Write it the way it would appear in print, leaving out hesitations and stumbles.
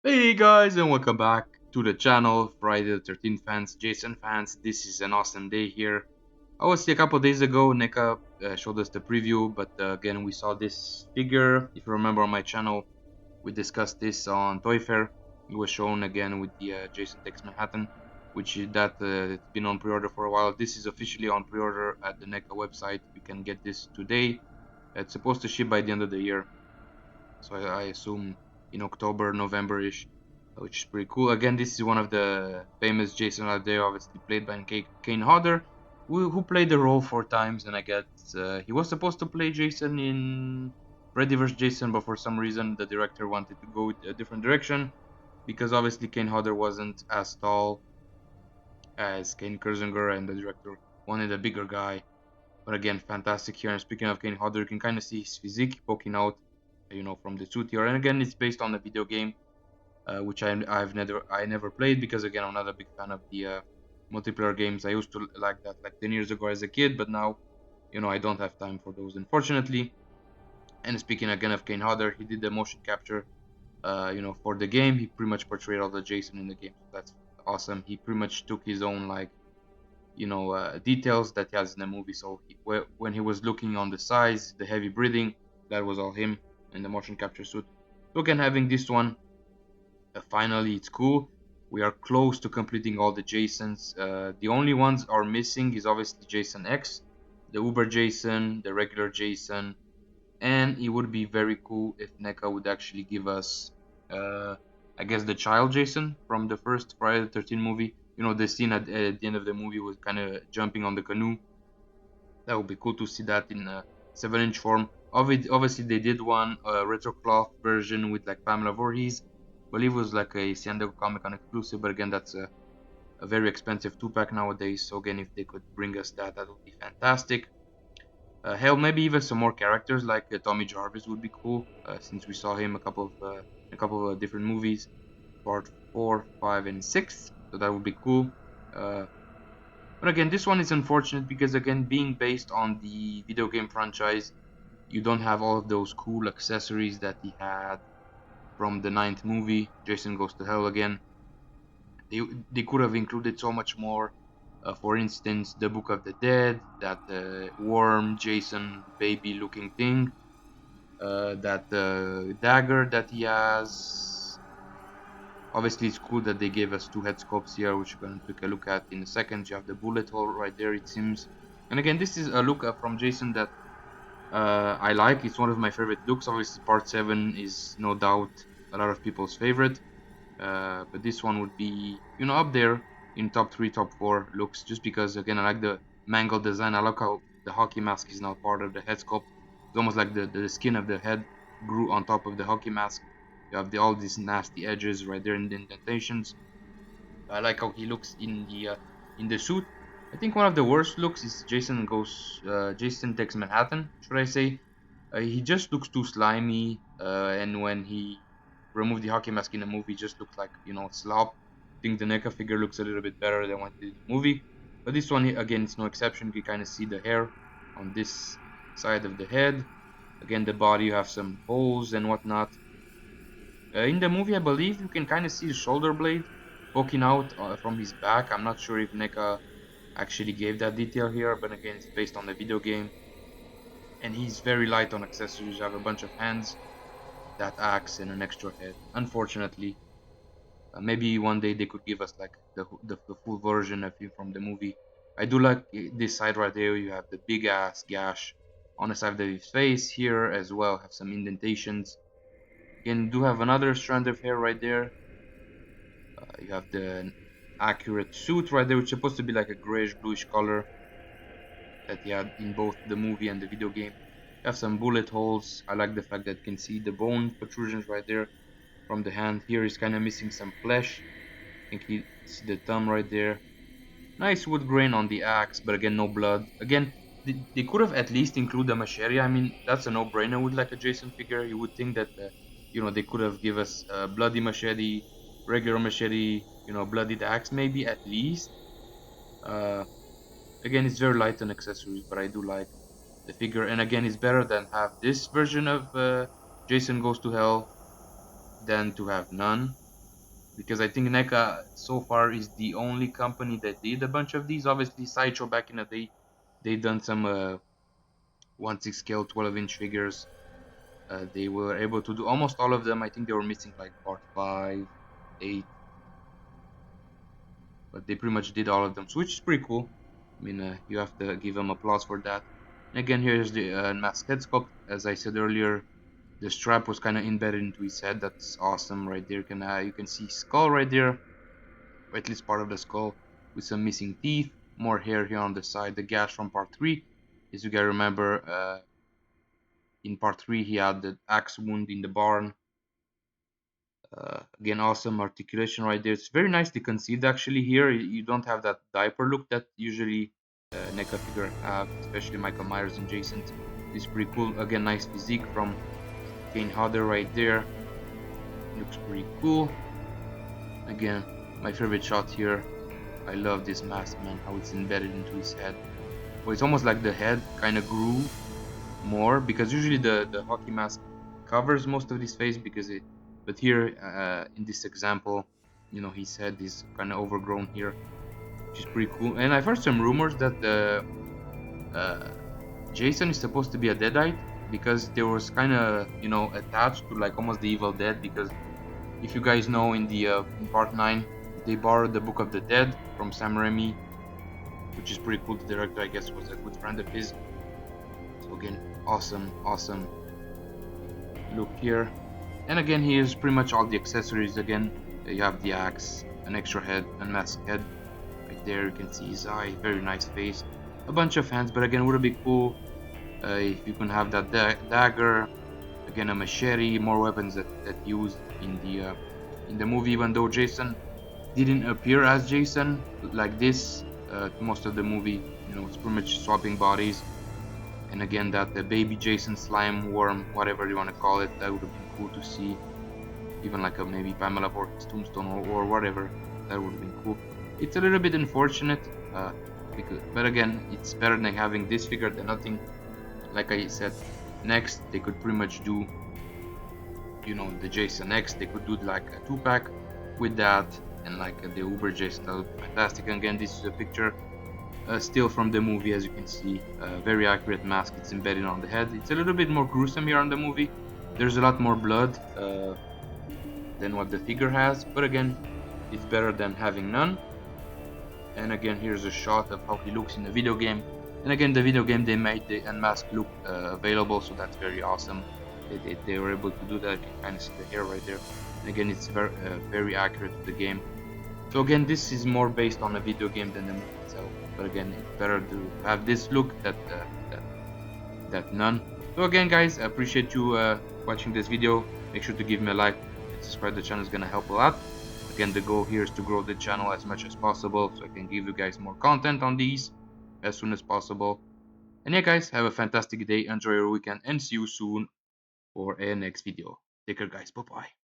Hey guys, and welcome back to the channel, Friday the 13th fans, Jason fans. This is an awesome day here. I was a couple days ago, NECA showed us the preview, but again we saw this figure. If you remember on my channel, we discussed this on Toy Fair. It was shown again with the Jason Takes Manhattan, which is that it's been on pre-order for a while. This is officially on pre-order at the NECA website. You can get this today. It's supposed to ship by the end of the year, so I assume in October, November-ish, which is pretty cool. Again, this is one of the famous Jason out there, obviously played by Kane Hodder, who played the role 4 times, and I guess he was supposed to play Jason in Freddy vs. Jason, but for some reason the director wanted to go a different direction, because obviously Kane Hodder wasn't as tall as Kane Kurzinger, and the director wanted a bigger guy. But again, fantastic here. And speaking of Kane Hodder, you can kind of see his physique poking out, from the suit here. And again, it's based on the video game, which I never played, because again, I'm not a big fan of the multiplayer games. I used to like that like 10 years ago as a kid, but now, I don't have time for those, unfortunately. And speaking again of Kane Hodder, he did the motion capture, for the game. He pretty much portrayed all the Jason in the game. So that's awesome. He pretty much took his own like details that he has in the movie. So when he was looking on the size, the heavy breathing, that was all him in the motion capture suit. So again, having this one, finally, it's cool. We are close to completing all the Jasons. The only ones are missing is obviously Jason X, the Uber Jason, the regular Jason, and it would be very cool if NECA would actually give us, I guess, the child Jason from the first Friday the 13th movie. The scene at the end of the movie was kind of jumping on the canoe. That would be cool to see that in a 7-inch form. Obviously, they did one retro cloth version with like Pamela Voorhees. I believe it was like a San Diego Comic Con exclusive, but again, that's a very expensive 2-pack nowadays. So again, if they could bring us that, that would be fantastic. Hell, maybe even some more characters like Tommy Jarvis would be cool, since we saw him a couple of different movies, part 4, 5, and 6. So that would be cool. Uh, but again, this one is unfortunate because again, being based on the video game franchise, you don't have all of those cool accessories that he had from the 9th movie, Jason Goes to Hell Again. They could have included so much more. For instance, the Book of the Dead, that worm Jason baby looking thing, that dagger that he has. Obviously, it's cool that they gave us 2 head sculpts here, which we're going to take a look at in a second. You have the bullet hole right there, it seems. And again, this is a look from Jason that I like. It's one of my favorite looks. Obviously, part 7 is no doubt a lot of people's favorite. But this one would be, up there in top 3, top 4 looks, just because, again, I like the mangled design. I like how the hockey mask is now part of the head sculpt. It's almost like the skin of the head grew on top of the hockey mask. You have all these nasty edges right there in the indentations. I like how he looks in the suit. I think one of the worst looks is Jason Takes Manhattan, should I say? He just looks too slimy, and when he removed the hockey mask in the movie, just looked like slop. I think the NECA figure looks a little bit better than what he did in the movie, but this one again, it's no exception. You can kind of see the hair on this side of the head. Again, the body, you have some holes and whatnot. In the movie, I believe you can kind of see the shoulder blade poking out from his back. I'm not sure if NECA actually gave that detail here, but again, it's based on the video game. And he's very light on accessories. You have a bunch of hands, that axe, and an extra head. Unfortunately, maybe one day they could give us like the full version of him from the movie. I do like this side right there. You have the big ass gash on the side of his face. Here as well have some indentations. Again, do have another strand of hair right there. You have the accurate suit right there, which is supposed to be like a grayish bluish color that he had in both the movie and the video game. You have some bullet holes. I like the fact that you can see the bone protrusions right there from the hand. Here is kind of missing some flesh. I think you see the thumb right there. Nice wood grain on the axe, but again, no blood. Again, they could have at least included a machete. I mean, that's a no-brainer with like a Jason figure. You would think that, they could have give us a bloody machete, regular machete, bloodied axe maybe at least. Uh, Again, it's very light on accessories, but I do like the figure. And again, it's better than have this version of Jason Goes to Hell than to have none. because I think NECA so far is the only company that did a bunch of these. Obviously, Sideshow back in the day, they done some 1/6 scale 12-inch figures. They were able to do almost all of them. I think they were missing like part 5, 8, but they pretty much did all of them, so which is pretty cool. I mean, you have to give them applause for that. And again, here's the masked head sculpt. As I said earlier, the strap was kind of embedded into his head. That's awesome right there. You can see skull right there, or at least part of the skull, with some missing teeth, more hair here on the side. The gash from part 3, as you guys remember, in part 3 he had the axe wound in the barn. Again, awesome articulation right there. It's very nicely conceived actually here. You don't have that diaper look that usually NECA figure have, especially Michael Myers and Jason's. It's pretty cool. Again, nice physique from Kane Hodder right there. Looks pretty cool. Again, my favorite shot here. I love this mask, man, how it's embedded into his head. Well, it's almost like the head kind of grew more, because usually the hockey mask covers most of his face, but here in this example, you know, his head is kind of overgrown here, which is pretty cool. And I've heard some rumors that uh, Jason is supposed to be a Deadite, because there was kind of, you know, attached to like almost the Evil Dead, because if you guys know, in the in part 9 they borrowed the Book of the Dead from Sam Raimi, which is pretty cool. The director, I guess, was a good friend of his. So again, awesome look here. And again, here's pretty much all the accessories. Again, you have the axe, an extra head, unmasked head right there. You can see his eye, very nice face, a bunch of hands. But again, would it be cool if you can have that dagger, again a machete, more weapons that used in the movie. Even though Jason didn't appear as Jason like this most of the movie, you know, it's pretty much swapping bodies. And again, that the baby Jason slime worm, whatever you want to call it, that would have been cool to see. Even like a maybe Pamela Voorhees tombstone or whatever, that would have been cool. It's a little bit unfortunate, but again, it's better than having this figure than nothing. Like I said, next they could pretty much do, you know, the Jason X. They could do like a 2-pack with that, and like the Uber Jason. That would be fantastic. And again, this is a picture still from the movie, as you can see. Very accurate mask. It's embedded on the head. It's a little bit more gruesome here on the movie. There's a lot more blood than what the figure has, but again, it's better than having none. And again, here's a shot of how he looks in the video game. And again, the video game, they made the unmasked look available, so that's very awesome. They were able to do that. You can kind of see the hair right there. And again, it's very accurate to the game. So again, this is more based on a video game than the movie itself. But again, it's better to have this look that none. So again, guys, I appreciate you watching this video. Make sure to give me a like and subscribe. The channel is gonna help a lot. Again, the goal here is to grow the channel as much as possible, so I can give you guys more content on these as soon as possible. And yeah, guys, have a fantastic day, enjoy your weekend, and see you soon for a next video. Take care, guys. Bye bye.